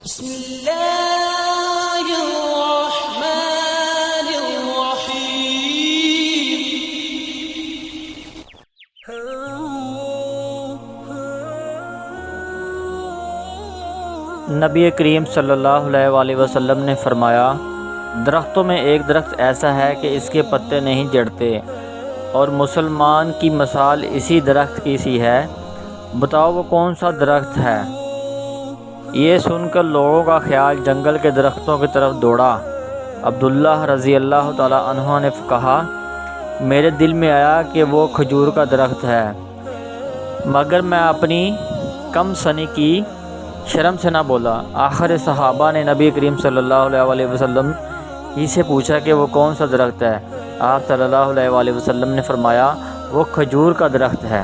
بسم اللہ الرحمن الرحیم۔ نبی کریم صلی اللہ علیہ وسلم نے فرمایا، درختوں میں ایک درخت ایسا ہے کہ اس کے پتے نہیں جڑتے، اور مسلمان کی مثال اسی درخت کی سی ہے۔ بتاؤ وہ کون سا درخت ہے؟ یہ سن کر لوگوں کا خیال جنگل کے درختوں کی طرف دوڑا۔ عبداللہ رضی اللہ تعالی عنہ نے کہا، میرے دل میں آیا کہ وہ کھجور کا درخت ہے، مگر میں اپنی کم سنی کی شرم سے نہ بولا۔ آخر صحابہ نے نبی کریم صلی اللہ علیہ وسلم ہی سے پوچھا کہ وہ کون سا درخت ہے۔ آپ صلی اللہ علیہ وسلم نے فرمایا، وہ کھجور کا درخت ہے۔